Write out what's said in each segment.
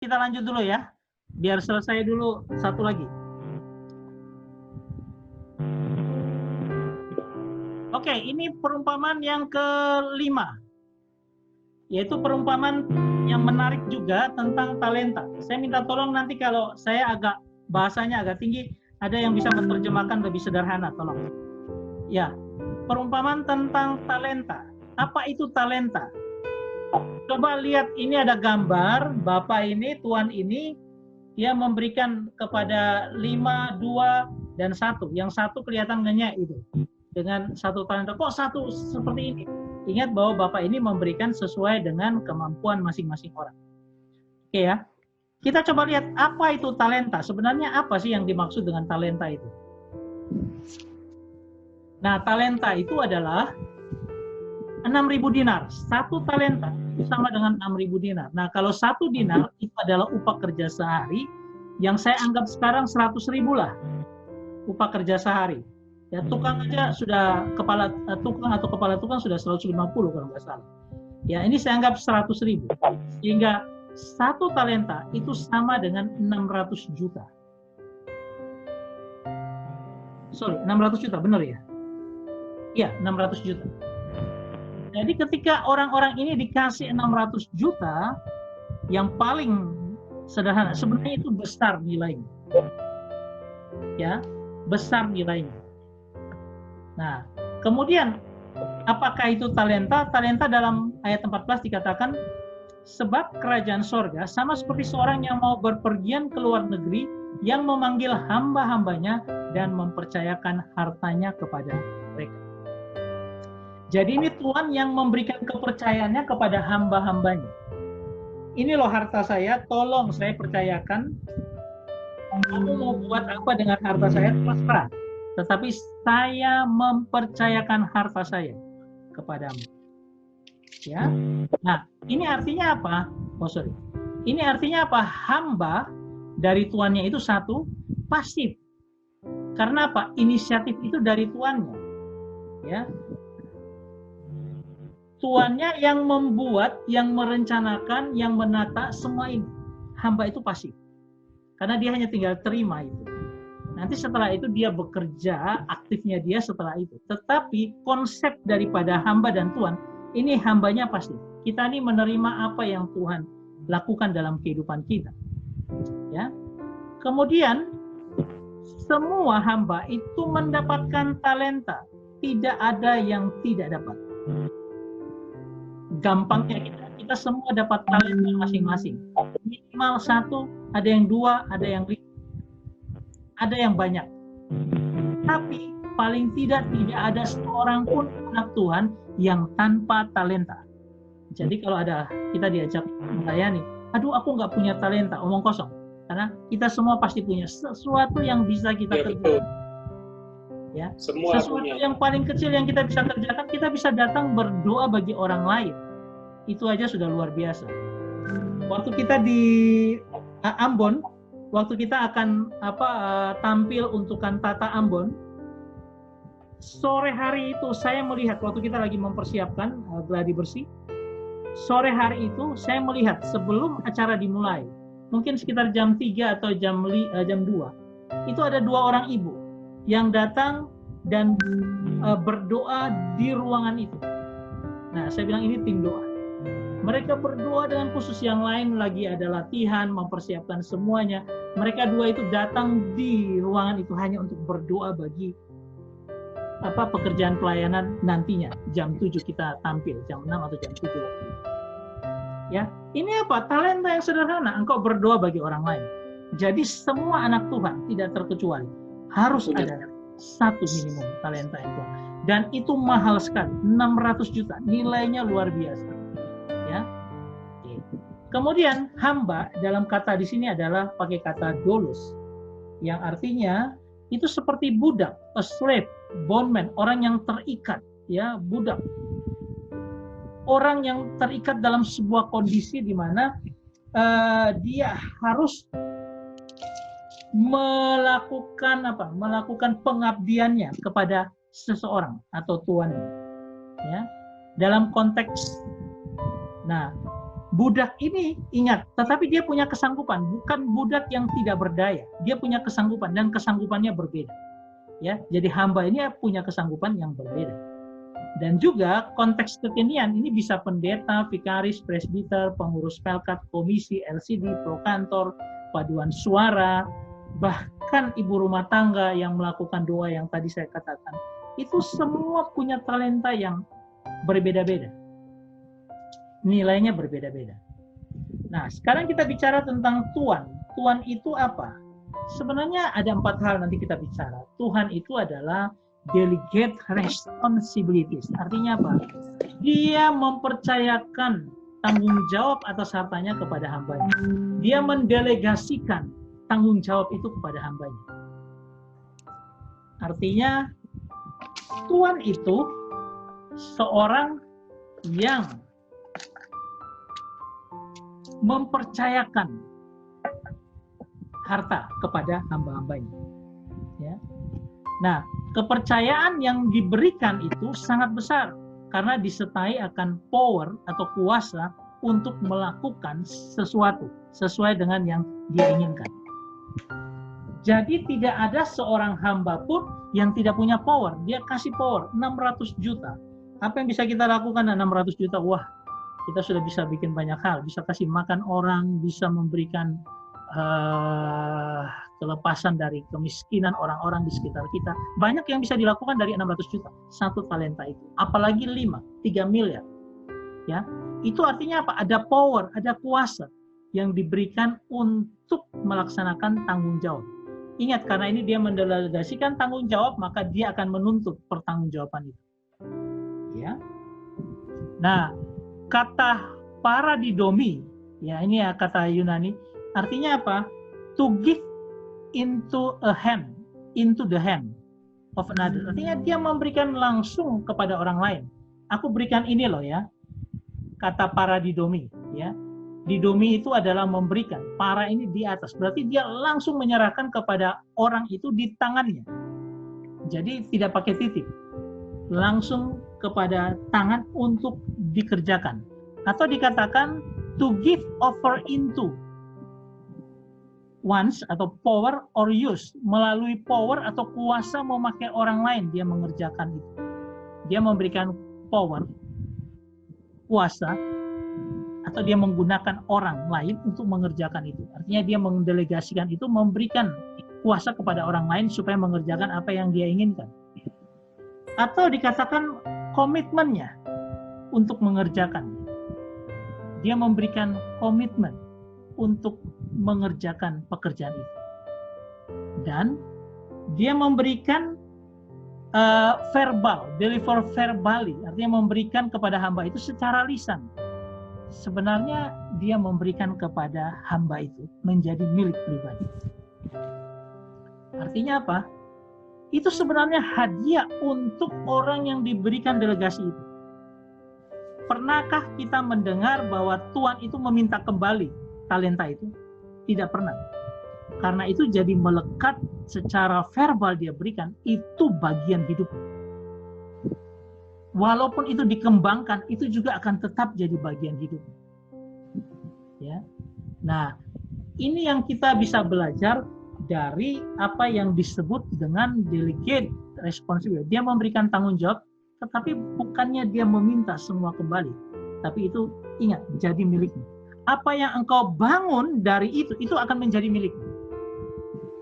Kita lanjut dulu ya, biar selesai dulu satu lagi. Oke, ini perumpamaan yang kelima, yaitu perumpamaan yang menarik juga tentang talenta. Saya minta tolong nanti kalau saya bahasanya agak tinggi, ada yang bisa menerjemahkan lebih sederhana, tolong. Ya, perumpamaan tentang talenta. Apa itu talenta? Coba lihat, ini ada gambar Bapak ini, Tuan ini, dia memberikan kepada 5, 2, dan 1. Yang 1 kelihatan ngenyek itu. Dengan 1 talenta. Kok 1 seperti ini? Ingat bahwa Bapak ini memberikan sesuai dengan kemampuan masing-masing orang. Oke ya. Kita coba lihat apa itu talenta. Sebenarnya apa sih yang dimaksud dengan talenta itu? Nah, talenta itu adalah 6.000 dinar. 1 talenta itu sama dengan 6.000 dinar. Nah, kalau 1 dinar itu adalah upah kerja sehari, yang saya anggap sekarang 100.000 lah upah kerja sehari. Ya, tukang aja sudah kepala tukang sudah 150 kalau nggak salah. Ya, ini saya anggap 100.000. Sehingga 1 talenta itu sama dengan 600 juta. Sorry, 600 juta, benar ya? Iya, 600 juta. Jadi ketika orang-orang ini dikasih 600 juta, yang paling sederhana, sebenarnya itu besar nilainya. Ya, besar nilainya. Nah, kemudian apakah itu talenta? Talenta dalam ayat 14 dikatakan, sebab kerajaan sorga sama seperti seorang yang mau berpergian ke luar negeri, yang memanggil hamba-hambanya dan mempercayakan hartanya kepada mereka. Jadi ini Tuhan yang memberikan kepercayaannya kepada hamba-hambanya. Ini loh harta saya, tolong saya percayakan. Kamu mau buat apa dengan harta saya, terserah. Tetapi saya mempercayakan harta saya kepadamu. Ya. Nah, ini artinya apa? Oh sorry. Ini artinya apa? Hamba dari tuannya itu 1, pasif. Karena apa? Inisiatif itu dari tuannya. Ya. Tuannya yang membuat, yang merencanakan, yang menata semua ini. Hamba itu pasif. Karena dia hanya tinggal terima itu. Nanti setelah itu dia bekerja, aktifnya dia setelah itu. Tetapi konsep daripada hamba dan Tuhan, ini hambanya pasif. Kita ini menerima apa yang Tuhan lakukan dalam kehidupan kita. Ya. Kemudian, semua hamba itu mendapatkan talenta. Tidak ada yang tidak dapat. Gampangnya kita semua dapat talenta masing-masing. Minimal 1, ada yang 2, ada yang 5, ada yang banyak. Tapi paling tidak ada seorang pun anak Tuhan yang tanpa talenta. Jadi kalau ada kita diajak melayani, aduh aku nggak punya talenta, omong kosong. Karena kita semua pasti punya sesuatu yang bisa kita kerjakan. Ya, semua sesuatu punya. Yang paling kecil yang kita bisa kerjakan, kita bisa datang berdoa bagi orang lain. Itu aja sudah luar biasa. Waktu kita di Ambon, waktu kita akan tampil untuk kantata Ambon, sore hari itu saya melihat, waktu kita lagi mempersiapkan gladi bersih, sore hari itu saya melihat sebelum acara dimulai, mungkin sekitar jam 3 atau jam 2, itu ada 2 orang ibu yang datang dan berdoa di ruangan itu. Nah, saya bilang ini tim doa. Mereka berdoa dengan khusus, yang lain lagi ada latihan, mempersiapkan semuanya. Mereka 2 itu datang di ruangan itu hanya untuk berdoa bagi pekerjaan pelayanan nantinya. Jam 7 kita tampil, jam 6 atau jam 7. Ya, ini apa? Talenta yang sederhana, engkau berdoa bagi orang lain. Jadi semua anak Tuhan tidak terkecuali harus ada 1 minimum talenta itu. Dan itu mahal sekali, 600 juta, nilainya luar biasa. Ya. Kemudian hamba dalam kata di sini adalah pakai kata doulos, yang artinya itu seperti budak, a slave, bondman, orang yang terikat, ya, budak. Orang yang terikat dalam sebuah kondisi di mana dia harus melakukan pengabdiannya kepada seseorang atau tuannya. Ya. Dalam konteks, nah, budak ini ingat, tetapi dia punya kesanggupan, bukan budak yang tidak berdaya. Dia punya kesanggupan dan kesanggupannya berbeda. Ya, jadi hamba ini punya kesanggupan yang berbeda. Dan juga konteks kekinian ini bisa pendeta, vikaris, presbiter, pengurus pelkat, komisi, LCD, prokantor, paduan suara, bahkan ibu rumah tangga yang melakukan doa yang tadi saya katakan. Itu semua punya talenta yang berbeda-beda. Nilainya berbeda-beda. Nah, sekarang kita bicara tentang Tuhan. Tuhan itu apa? Sebenarnya ada 4 hal nanti kita bicara. Tuhan itu adalah delegate responsibilities. Artinya apa? Dia mempercayakan tanggung jawab atas hartanya kepada hambanya. Dia mendelegasikan tanggung jawab itu kepada hambanya. Artinya Tuhan itu seorang yang mempercayakan harta kepada hamba-hambanya. Ya. Nah, kepercayaan yang diberikan itu sangat besar karena disertai akan power atau kuasa untuk melakukan sesuatu sesuai dengan yang dia inginkan. Jadi tidak ada seorang hamba pun yang tidak punya power. Dia kasih power 600 juta. Apa yang bisa kita lakukan dengan 600 juta? Wah, kita sudah bisa bikin banyak hal. Bisa kasih makan orang, bisa memberikan kelepasan dari kemiskinan orang-orang di sekitar kita. Banyak yang bisa dilakukan dari 600 juta. Satu talenta itu. Apalagi 3 miliar. Ya, itu artinya apa? Ada power, ada kuasa yang diberikan untuk melaksanakan tanggung jawab. Ingat, karena ini dia mendelegasikan tanggung jawab, maka dia akan menuntut pertanggungjawaban itu. Ya. Nah, kata paradidomi, ya ini ya kata Yunani, artinya apa? To give into the hand of another. Artinya dia memberikan langsung kepada orang lain. Aku berikan ini loh ya. Kata paradidomi, ya. Didomi itu adalah memberikan. Para ini di atas. Berarti dia langsung menyerahkan kepada orang itu di tangannya. Jadi tidak pakai titip. Langsung kepada tangan untuk dikerjakan. Atau dikatakan to give over into once atau power or use. Melalui power atau kuasa memakai orang lain dia mengerjakan itu. Dia memberikan power, kuasa, atau dia menggunakan orang lain untuk mengerjakan itu. Artinya dia mendelegasikan itu, memberikan kuasa kepada orang lain supaya mengerjakan apa yang dia inginkan. Atau dikatakan komitmennya untuk mengerjakan. Dia memberikan komitmen untuk mengerjakan pekerjaan itu. Dan dia memberikan verbal, deliver verbally, artinya memberikan kepada hamba itu secara lisan. Sebenarnya dia memberikan kepada hamba itu menjadi milik pribadi. Artinya apa? Itu sebenarnya hadiah untuk orang yang diberikan delegasi itu. Pernahkah kita mendengar bahwa Tuhan itu meminta kembali talenta itu? Tidak pernah. Karena itu jadi melekat secara verbal dia berikan, itu bagian hidup. Walaupun itu dikembangkan, itu juga akan tetap jadi bagian hidup. Ya. Nah, ini yang kita bisa belajar dari apa yang disebut dengan delegate responsibility. Dia memberikan tanggung jawab, tetapi bukannya dia meminta semua kembali. Tapi itu ingat, jadi milikmu. Apa yang engkau bangun dari itu akan menjadi milikmu.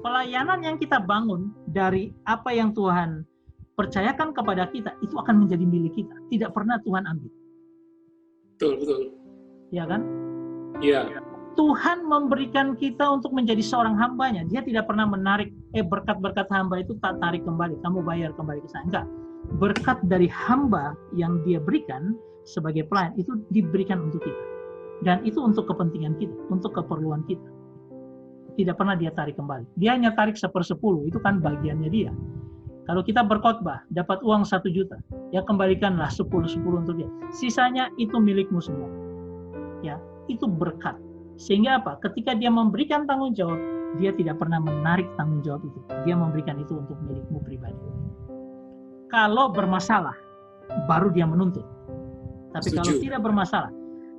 Pelayanan yang kita bangun dari apa yang Tuhan percayakan kepada kita, itu akan menjadi milik kita. Tidak pernah Tuhan ambil. Betul. Ya kan? Iya. Tuhan memberikan kita untuk menjadi seorang hambanya. Dia tidak pernah menarik, berkat-berkat hamba itu tak tarik kembali. Kamu bayar kembali ke saya. Enggak. Berkat dari hamba yang dia berikan sebagai pelayan, itu diberikan untuk kita. Dan itu untuk kepentingan kita, untuk keperluan kita. Tidak pernah dia tarik kembali. Dia hanya tarik 1/10, itu kan bagiannya dia. Kalau kita berkhotbah, dapat uang 1 juta, ya kembalikanlah 10 untuk dia. Sisanya itu milikmu semua. Ya, itu berkat. Sehingga apa? Ketika dia memberikan tanggung jawab, dia tidak pernah menarik tanggung jawab itu. Dia memberikan itu untuk milikmu pribadi. Kalau bermasalah, baru dia menuntut. Tapi kalau tidak bermasalah,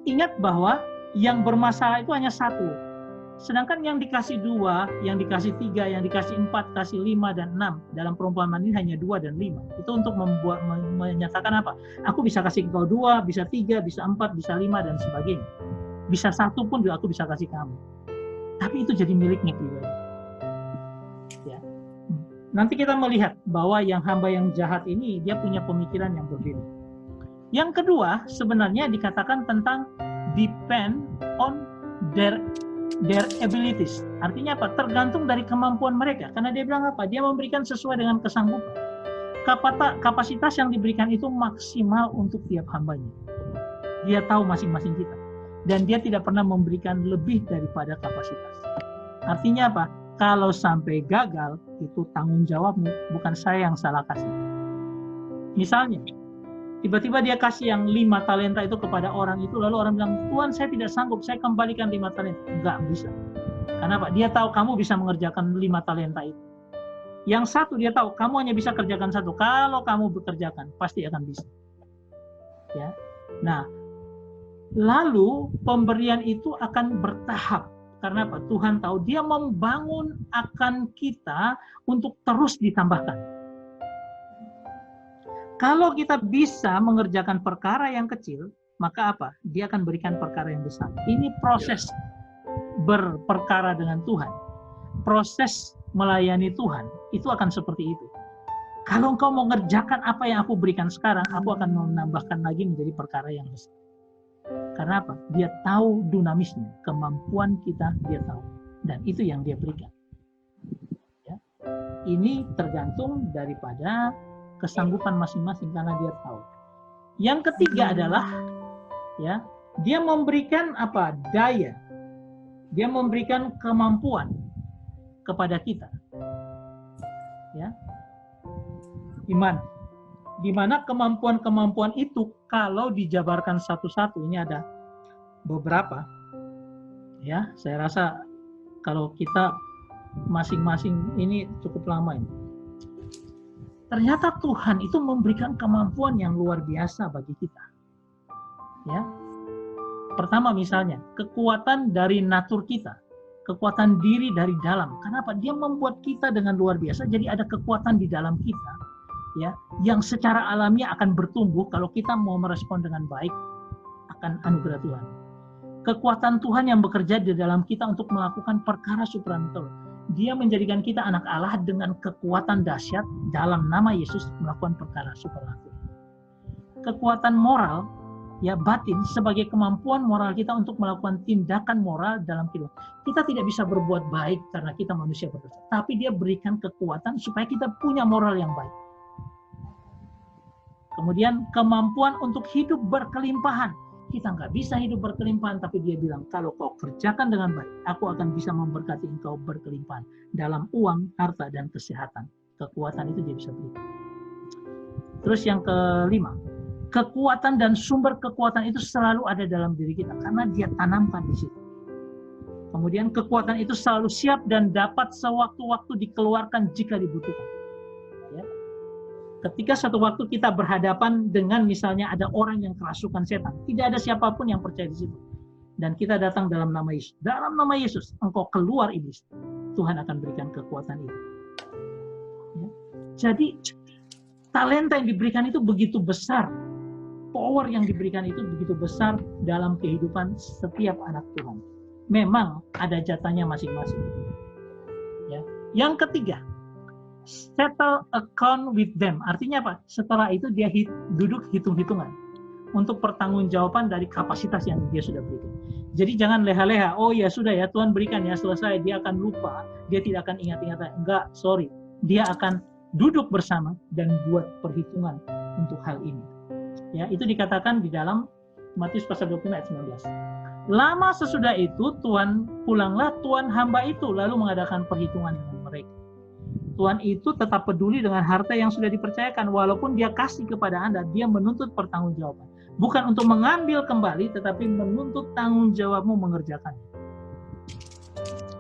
ingat bahwa yang bermasalah itu hanya satu. Sedangkan yang dikasih 2, yang dikasih 3, yang dikasih 4, kasih 5 dan 6 dalam perumpamaan ini hanya 2 dan 5. Itu untuk menyatakan apa? Aku bisa kasih kau 2, bisa 3, bisa 4, bisa 5 dan sebagainya. Bisa 1 pun juga aku bisa kasih kamu. Tapi itu jadi miliknya pribadi. Ya. Nanti kita melihat bahwa yang hamba yang jahat ini dia punya pemikiran yang berbeda. Yang kedua sebenarnya dikatakan tentang depend on their abilities. Artinya apa? Tergantung dari kemampuan mereka. Karena dia bilang apa? Dia memberikan sesuai dengan kesanggupan. Kapasitas yang diberikan itu maksimal untuk tiap hambanya. Dia tahu masing-masing kita. Dan dia tidak pernah memberikan lebih daripada kapasitas. Artinya apa? Kalau sampai gagal, itu tanggung jawabmu, bukan saya yang salah kasih. Misalnya, tiba-tiba dia kasih yang 5 talenta itu kepada orang itu, lalu orang bilang, Tuhan saya tidak sanggup, saya kembalikan 5 talenta. Enggak bisa. Kenapa? Dia tahu kamu bisa mengerjakan 5 talenta itu. Yang satu dia tahu, kamu hanya bisa kerjakan 1. Kalau kamu bekerjakan, pasti akan bisa. Ya. Nah, lalu pemberian itu akan bertahap. Karena apa? Tuhan tahu dia membangun akan kita untuk terus ditambahkan. Kalau kita bisa mengerjakan perkara yang kecil, maka apa? Dia akan berikan perkara yang besar. Ini proses berperkara dengan Tuhan. Proses melayani Tuhan, itu akan seperti itu. Kalau engkau mau mengerjakan apa yang aku berikan sekarang, aku akan menambahkan lagi menjadi perkara yang besar. Karena apa? Dia tahu dinamisnya, kemampuan kita dia tahu. Dan itu yang dia berikan. Ya. Ini tergantung daripada kesanggupan masing-masing karena dia tahu. Yang ketiga adalah ya, dia memberikan apa? Daya. Dia memberikan kemampuan kepada kita. Ya. Iman. Di mana kemampuan-kemampuan itu kalau dijabarkan satu-satu, ini ada beberapa. Ya, saya rasa kalau kita masing-masing ini cukup lama ini. Ternyata Tuhan itu memberikan kemampuan yang luar biasa bagi kita. Ya. Pertama misalnya, kekuatan dari natur kita. Kekuatan diri dari dalam. Kenapa? Dia membuat kita dengan luar biasa, jadi ada kekuatan di dalam kita. Ya, yang secara alamiah akan bertumbuh kalau kita mau merespon dengan baik akan anugerah Tuhan. Kekuatan Tuhan yang bekerja di dalam kita untuk melakukan perkara supranatural. Dia menjadikan kita anak Allah dengan kekuatan dahsyat dalam nama Yesus melakukan perkara supranatural. Kekuatan moral, ya batin, sebagai kemampuan moral kita untuk melakukan tindakan moral dalam kehidupan. Kita tidak bisa berbuat baik karena kita manusia berdosa, tapi dia berikan kekuatan supaya kita punya moral yang baik. Kemudian kemampuan untuk hidup berkelimpahan. Kita nggak bisa hidup berkelimpahan, tapi dia bilang, kalau kau kerjakan dengan baik, aku akan bisa memberkati engkau berkelimpahan dalam uang, harta, dan kesehatan. Kekuatan itu dia bisa berikan. Terus yang kelima, kekuatan dan sumber kekuatan itu selalu ada dalam diri kita, karena dia tanamkan di situ. Kemudian kekuatan itu selalu siap dan dapat sewaktu-waktu dikeluarkan jika dibutuhkan. Ya. Ketika suatu waktu kita berhadapan dengan misalnya ada orang yang kerasukan setan, tidak ada siapapun yang percaya di situ. Dan kita datang dalam nama Yesus. Dalam nama Yesus, engkau keluar iblis. Tuhan akan berikan kekuatan itu. Ya. Jadi, talenta yang diberikan itu begitu besar. Power yang diberikan itu begitu besar dalam kehidupan setiap anak Tuhan. Memang ada jatahnya masing-masing. Ya. Yang ketiga, settle account with them. Artinya apa? Setelah itu dia duduk hitung-hitungan untuk pertanggungjawaban dari kapasitas yang dia sudah berikan. Jadi jangan leha-leha, oh ya sudah ya Tuhan berikan ya selesai, dia akan lupa, dia tidak akan ingat-ingat. Enggak, sorry. Dia akan duduk bersama dan buat perhitungan untuk hal ini. Ya, itu dikatakan di dalam Matius pasal 25 ayat 19. Lama sesudah itu pulanglah Tuhan hamba itu lalu mengadakan perhitungan dengan mereka. Tuhan itu tetap peduli dengan harta yang sudah dipercayakan. Walaupun dia kasih kepada Anda, dia menuntut pertanggungjawaban. Bukan untuk mengambil kembali, tetapi menuntut tanggung jawabmu mengerjakannya.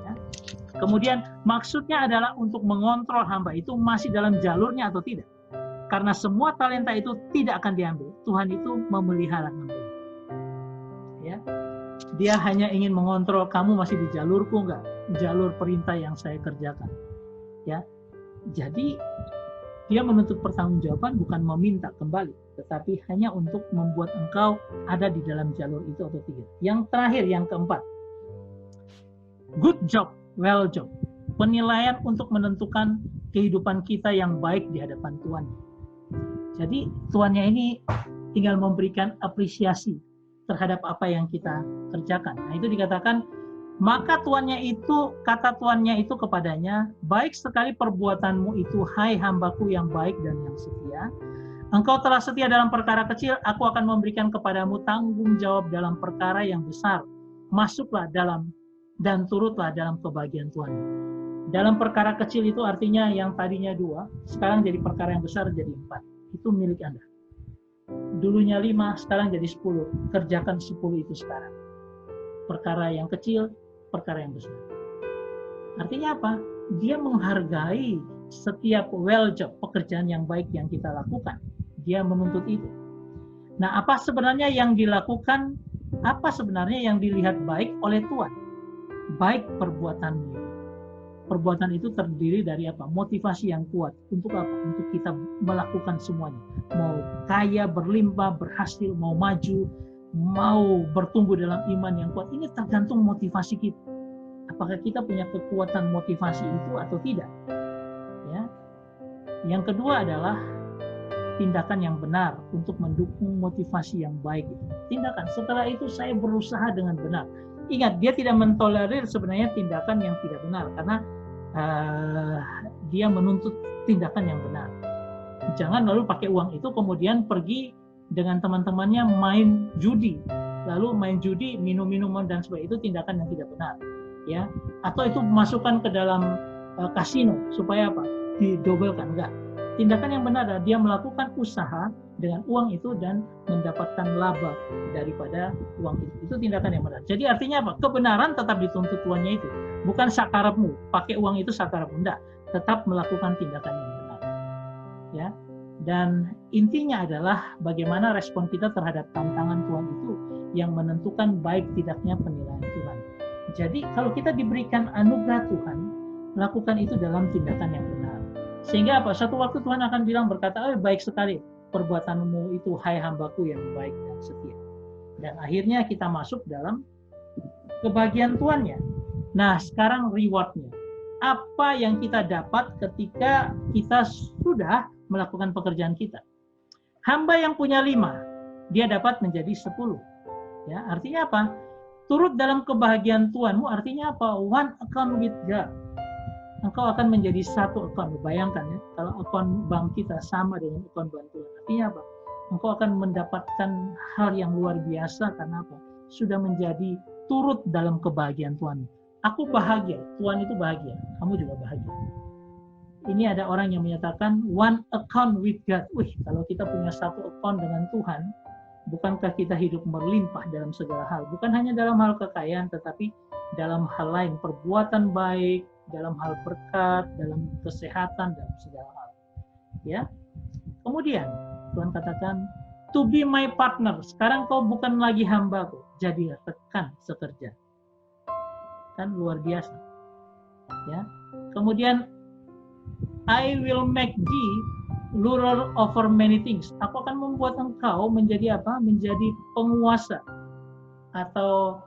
Ya. Kemudian maksudnya adalah untuk mengontrol hamba itu masih dalam jalurnya atau tidak. Karena semua talenta itu tidak akan diambil. Tuhan itu memelihara hamba. Ya. Dia hanya ingin mengontrol kamu masih di jalurku enggak, jalur perintah yang saya kerjakan. Ya, jadi dia menuntut pertanggungjawaban bukan meminta kembali, tetapi hanya untuk membuat engkau ada di dalam jalur itu atau tidak. Yang terakhir, yang keempat, good job, well job. Penilaian untuk menentukan kehidupan kita yang baik di hadapan Tuhan. Jadi Tuannya ini tinggal memberikan apresiasi terhadap apa yang kita kerjakan. Nah, itu dikatakan, maka Tuannya itu, kata Tuannya itu kepadanya, baik sekali perbuatanmu itu, hai hambaku yang baik dan yang setia. Engkau telah setia dalam perkara kecil, aku akan memberikan kepadamu tanggung jawab dalam perkara yang besar. Masuklah dalam dan turutlah dalam kebahagiaan Tuhan. Dalam perkara kecil itu artinya yang tadinya 2, sekarang jadi perkara yang besar jadi 4. Itu milik Anda. Dulunya 5, sekarang jadi 10. Kerjakan 10 itu sekarang. Perkara yang kecil, perkara yang besar. Artinya apa? Dia menghargai setiap well job, pekerjaan yang baik yang kita lakukan. Dia menuntut itu. Nah, apa sebenarnya yang dilakukan? Apa sebenarnya yang dilihat baik oleh Tuhan? Baik perbuatanmu. Perbuatan itu terdiri dari apa? Motivasi yang kuat. Untuk apa? Untuk kita melakukan semuanya. Mau kaya, berlimpah, berhasil, mau maju, mau bertumbuh dalam iman yang kuat. Ini tergantung motivasi kita. Apakah kita punya kekuatan motivasi itu atau tidak? Ya. Yang kedua adalah tindakan yang benar untuk mendukung motivasi yang baik itu. Tindakan. Setelah itu saya berusaha dengan benar. Ingat, dia tidak mentolerir sebenarnya tindakan yang tidak benar karena dia menuntut tindakan yang benar. Jangan lalu pakai uang itu kemudian pergi dengan teman-temannya main judi, lalu main judi, minum minuman dan sebagainya, itu tindakan yang tidak benar, ya. Atau itu masukkan ke dalam kasino supaya apa? Didobelkan, enggak. Tindakan yang benar adalah dia melakukan usaha dengan uang itu dan mendapatkan laba daripada uang itu. Itu tindakan yang benar. Jadi artinya apa? Kebenaran tetap dituntut tuannya itu. Bukan sakarapmu, pakai uang itu sakarapmu. Enggak. Tetap melakukan tindakan yang benar. Ya. Dan intinya adalah bagaimana respon kita terhadap tantangan Tuhan itu yang menentukan baik tidaknya penilaian Tuhan. Jadi kalau kita diberikan anugerah Tuhan, lakukan itu dalam tindakan yang benar. Sehingga apa? Suatu waktu Tuhan akan bilang berkata, oh, baik sekali perbuatanmu itu, hai hambaku yang baik dan setia. Dan akhirnya kita masuk dalam kebahagiaan Tuannya. Nah, sekarang rewardnya. Apa yang kita dapat ketika kita sudah melakukan pekerjaan kita? Hamba yang punya 5, dia dapat menjadi 10. Ya, artinya apa? Turut dalam kebahagiaan Tuhanmu artinya apa? One account with God. Engkau akan menjadi satu akun. Bayangkan ya, kalau akun bank kita sama dengan akun bantuan. Artinya apa? Engkau akan mendapatkan hal yang luar biasa karena apa? Sudah menjadi turut dalam kebahagiaan Tuhan. Aku bahagia, Tuhan itu bahagia, kamu juga bahagia. Ini ada orang yang menyatakan one account with God. Wih, kalau kita punya satu akun dengan Tuhan, bukankah kita hidup berlimpah dalam segala hal? Bukan hanya dalam hal kekayaan, tetapi dalam hal lain, perbuatan baik, dalam hal berkat, dalam kesehatan, dalam segala hal. Ya. Kemudian Tuhan katakan, to be my partner. Sekarang kau bukan lagi hambaku, jadilah rekan sekerja. Kan luar biasa. Ya. Kemudian I will make thee ruler over many things. Aku akan membuat engkau menjadi apa? Menjadi penguasa atau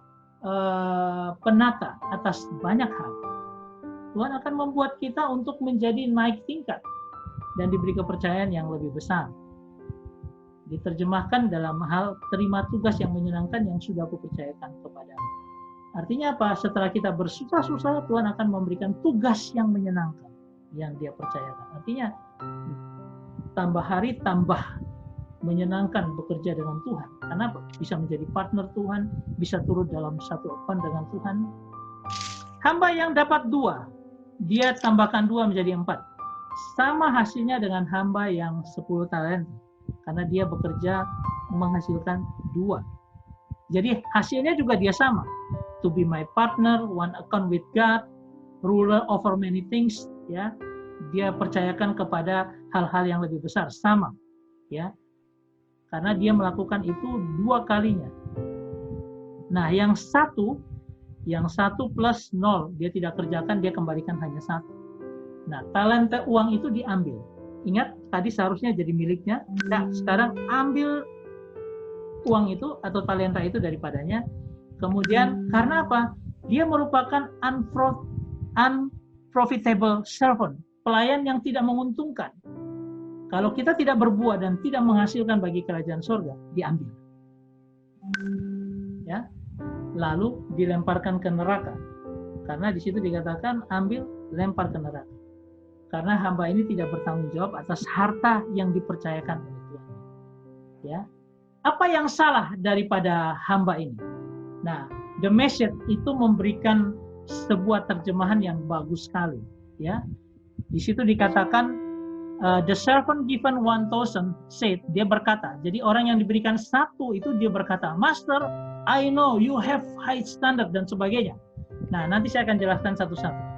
penata atas banyak hal. Tuhan akan membuat kita untuk menjadi naik tingkat dan diberi kepercayaan yang lebih besar. Diterjemahkan dalam hal terima tugas yang menyenangkan yang sudah aku percayakan kepadamu. Artinya apa? Setelah kita bersusah-susah, Tuhan akan memberikan tugas yang menyenangkan yang dia percayakan. Artinya tambah hari tambah menyenangkan bekerja dengan Tuhan. Karena bisa menjadi partner Tuhan, bisa turut dalam satu akun dengan Tuhan. Hamba yang dapat 2, dia tambahkan 2 menjadi 4. Sama hasilnya dengan hamba yang 10 talenta. Karena dia bekerja menghasilkan 2. Jadi hasilnya juga dia sama. To be my partner, one account with God, ruler over many things, ya. Dia percayakan kepada hal-hal yang lebih besar, sama, ya. Karena dia melakukan itu 2 kalinya. Nah, yang satu plus 0, dia tidak kerjakan, dia kembalikan hanya 1. Nah, talenta uang itu diambil. Ingat, tadi seharusnya jadi miliknya. Nah, sekarang ambil uang itu atau talenta itu daripadanya. Kemudian, karena apa? Dia merupakan unprofitable servant, pelayan yang tidak menguntungkan. Kalau kita tidak berbuat dan tidak menghasilkan bagi kerajaan surga, diambil. Ya, lalu dilemparkan ke neraka. Karena di situ dikatakan ambil, lempar ke neraka. Karena hamba ini tidak bertanggung jawab atas harta yang dipercayakan oleh Tuhan. Ya, apa yang salah daripada hamba ini? Nah, The Message itu memberikan sebuah terjemahan yang bagus sekali. Ya, di situ dikatakan the servant given 1,000 said, dia berkata, jadi orang yang diberikan 1 itu dia berkata, Master, I know you have high standard dan sebagainya. Nah, nanti saya akan jelaskan satu-satu.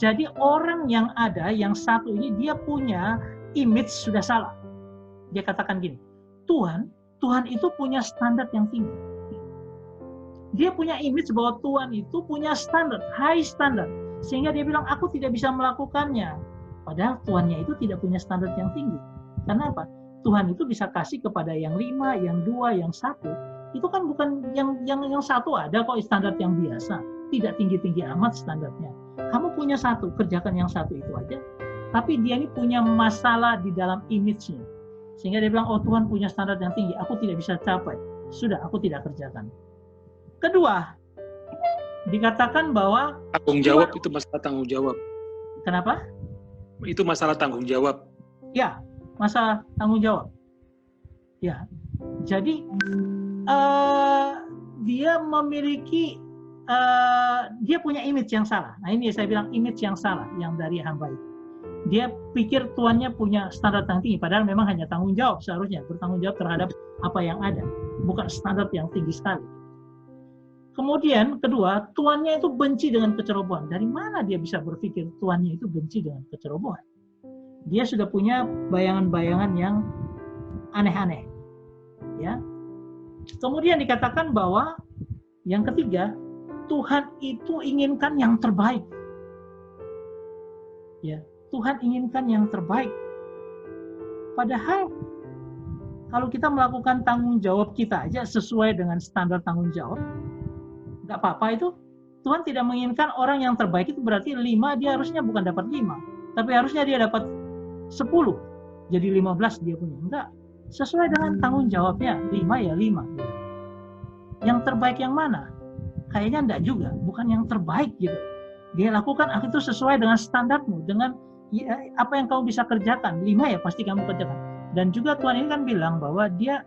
Jadi orang yang ada, yang 1 ini dia punya image sudah salah. Dia katakan gini, Tuhan itu punya standar yang tinggi. Dia punya image bahwa Tuhan itu punya standar, high standard. Sehingga dia bilang, aku tidak bisa melakukannya. Padahal Tuhannya itu tidak punya standar yang tinggi. Karena apa? Tuhan itu bisa kasih kepada yang 5, yang 2, yang 1. Itu kan bukan yang 1 ada kok standar yang biasa. Tidak tinggi-tinggi amat standarnya. Kamu punya 1, kerjakan yang 1 itu aja. Tapi dia ini punya masalah di dalam image-nya. Sehingga dia bilang, oh Tuhan punya standar yang tinggi, aku tidak bisa capai. Sudah, aku tidak kerjakan. Kedua, dikatakan bahwa tanggung jawab itu masalah tanggung jawab. Kenapa? Itu masalah tanggung jawab. Ya, masalah tanggung jawab. Ya, jadi dia memiliki, dia punya image yang salah. Nah ini saya bilang image yang salah yang dari hamba itu. Dia pikir tuannya punya standar yang tinggi, padahal memang hanya tanggung jawab seharusnya, bertanggung jawab terhadap apa yang ada, bukan standar yang tinggi sekali. Kemudian kedua, tuannya itu benci dengan kecerobohan. Dari mana dia bisa berpikir tuannya itu benci dengan kecerobohan? Dia sudah punya bayangan-bayangan yang aneh-aneh. Ya. Kemudian dikatakan bahwa yang ketiga, Tuhan itu inginkan yang terbaik. Ya, Tuhan inginkan yang terbaik. Padahal kalau kita melakukan tanggung jawab kita aja sesuai dengan standar tanggung jawab, nggak apa-apa itu. Tuhan tidak menginginkan orang yang terbaik itu berarti 5, dia harusnya bukan dapat 5, tapi harusnya dia dapat 10, jadi 15 dia punya. Enggak, sesuai dengan tanggung jawabnya, 5 ya 5. Yang terbaik yang mana? Kayaknya enggak juga, bukan yang terbaik gitu. Dia lakukan itu sesuai dengan standarmu, dengan apa yang kamu bisa kerjakan. 5 ya pasti kamu kerjakan. Dan juga Tuhan ini kan bilang bahwa dia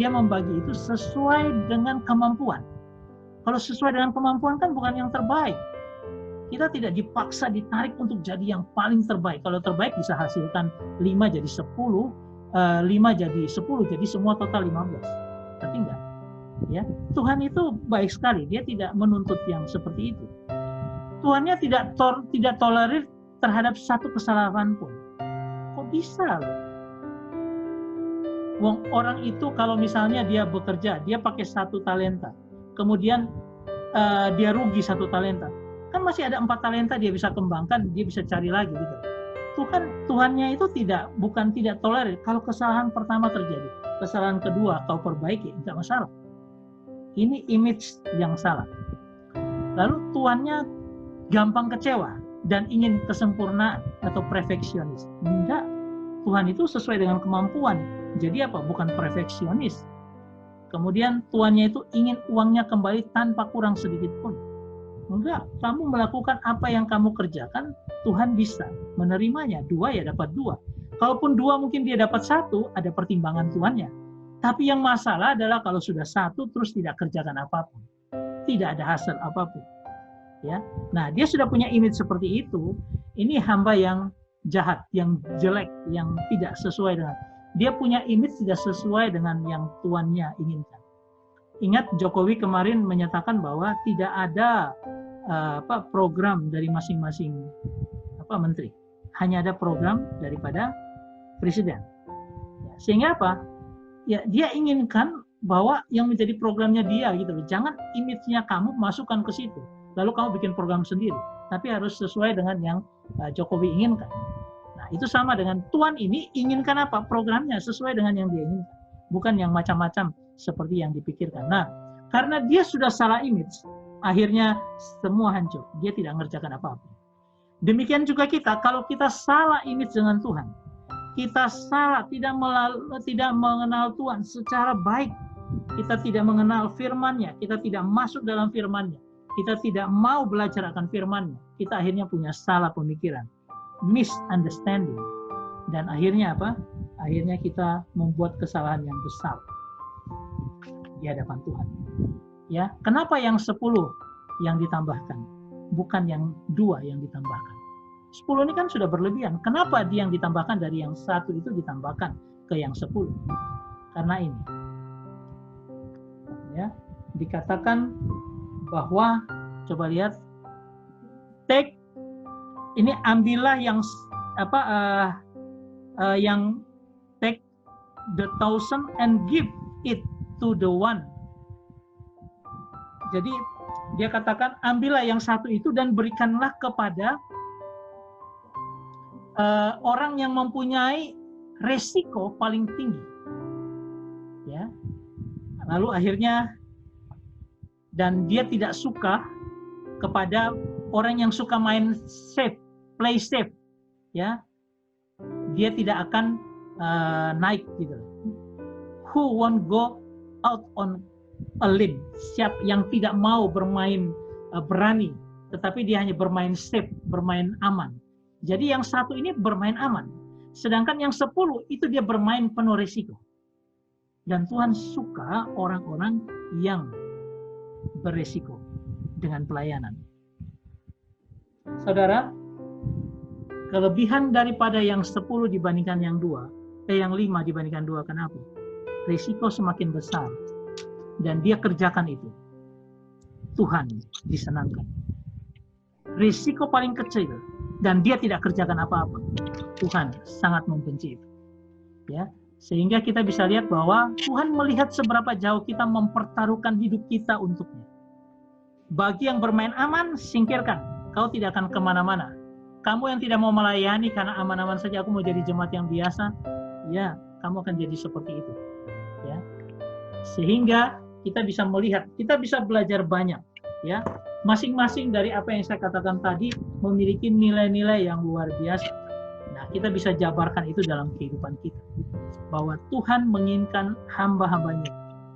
membagi itu sesuai dengan kemampuan. Kalau sesuai dengan kemampuan kan bukan yang terbaik. Kita tidak dipaksa ditarik untuk jadi yang paling terbaik. Kalau terbaik bisa hasilkan 5 jadi 10, 5 jadi 10, jadi semua total 15. Tapi enggak. Ya, Tuhan itu baik sekali. Dia tidak menuntut yang seperti itu. Tuhannya tidak tolerir terhadap satu kesalahan pun. Kok bisa loh? Wong orang itu kalau misalnya dia bekerja, dia pakai 1 talenta. Kemudian dia rugi 1 talenta, kan masih ada 4 talenta dia bisa kembangkan, dia bisa cari lagi gitu. Tuhannya itu bukan tidak tolerir. Kalau kesalahan pertama terjadi, kesalahan kedua kau perbaiki, tidak masalah. Ini image yang salah. Lalu Tuhannya gampang kecewa dan ingin kesempurnaan atau perfeksionis. Enggak, Tuhan itu sesuai dengan kemampuan. Jadi apa? Bukan perfeksionis. Kemudian tuannya itu ingin uangnya kembali tanpa kurang sedikit pun. Enggak, kamu melakukan apa yang kamu kerjakan, Tuhan bisa menerimanya. 2 ya dapat 2. Kalaupun 2 mungkin dia dapat 1, ada pertimbangan Tuhannya. Tapi yang masalah adalah kalau sudah 1 terus tidak kerjakan apapun. Tidak ada hasil apapun. Ya. Nah, dia sudah punya image seperti itu. Ini hamba yang jahat, yang jelek, yang tidak sesuai dengan. Dia punya image tidak sesuai dengan yang tuannya inginkan. Ingat Jokowi kemarin menyatakan bahwa tidak ada program dari masing-masing menteri. Hanya ada program daripada presiden. Sehingga apa? Ya, dia inginkan bahwa yang menjadi programnya dia gitu loh. Jangan image-nya kamu masukkan ke situ. Lalu kamu bikin program sendiri. Tapi harus sesuai dengan yang Jokowi inginkan. Nah, itu sama dengan Tuhan ini inginkan apa? Programnya sesuai dengan yang dia inginkan. Bukan yang macam-macam seperti yang dipikirkan. Nah, karena dia sudah salah image, akhirnya semua hancur. Dia tidak mengerjakan apa-apa. Demikian juga kita, kalau kita salah image dengan Tuhan, kita salah, tidak mengenal Tuhan secara baik, kita tidak mengenal firman-Nya, kita tidak masuk dalam firman-Nya, kita tidak mau belajar akan firman-Nya, kita akhirnya punya salah pemikiran, misunderstanding, dan akhirnya apa? Akhirnya kita membuat kesalahan yang besar di hadapan Tuhan. Ya, kenapa yang 10 yang ditambahkan, bukan yang 2 yang ditambahkan? 10 ini kan sudah berlebihan. Kenapa dia yang ditambahkan dari yang 1 itu ditambahkan ke yang 10? Karena ini. Ya, dikatakan bahwa coba lihat, take ini ambillah yang yang take the 1,000 and give it to the one. Jadi dia katakan ambillah yang 1 itu dan berikanlah kepada orang yang mempunyai resiko paling tinggi. Ya. Lalu akhirnya dan dia tidak suka kepada orang yang suka main safe, play safe, ya. Dia tidak akan naik gitu. Who won't go out on a limb? Siapa yang tidak mau bermain berani, tetapi dia hanya bermain safe, bermain aman. Jadi yang 1 ini bermain aman, sedangkan yang 10 itu dia bermain penuh risiko. Dan Tuhan suka orang-orang yang beresiko dengan pelayanan. Saudara, kelebihan daripada yang 10 dibandingkan yang 2, yang 5 dibandingkan 2, kenapa? Risiko semakin besar. Dan dia kerjakan itu. Tuhan disenangkan. Risiko paling kecil dan dia tidak kerjakan apa-apa. Tuhan sangat membenci itu. Ya. Sehingga kita bisa lihat bahwa Tuhan melihat seberapa jauh kita mempertaruhkan hidup kita untuknya. Bagi yang bermain aman, singkirkan. Kau tidak akan kemana-mana. Kamu yang tidak mau melayani karena aman-aman saja, aku mau jadi jemaat yang biasa, ya, kamu akan jadi seperti itu. Ya. Sehingga kita bisa melihat, kita bisa belajar banyak. Ya. Masing-masing dari apa yang saya katakan tadi memiliki nilai-nilai yang luar biasa. Nah, kita bisa jabarkan itu dalam kehidupan kita. Bahwa Tuhan menginginkan hamba-hambanya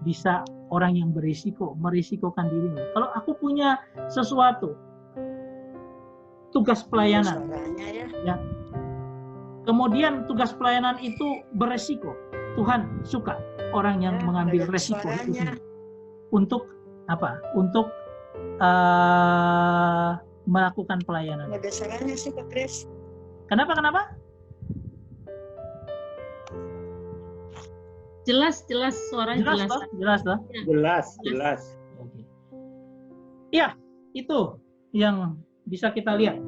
bisa orang yang berisiko, merisikokan dirinya. Kalau aku punya sesuatu, tugas pelayanan, ya. Kemudian tugas pelayanan itu beresiko. Tuhan suka orang yang mengambil resiko itu untuk apa? Untuk melakukan pelayanan. Ada salahnya sih Pak Kris. Kenapa? Jelas suaranya jelas. Jelas. Iya, itu yang bisa kita lihat.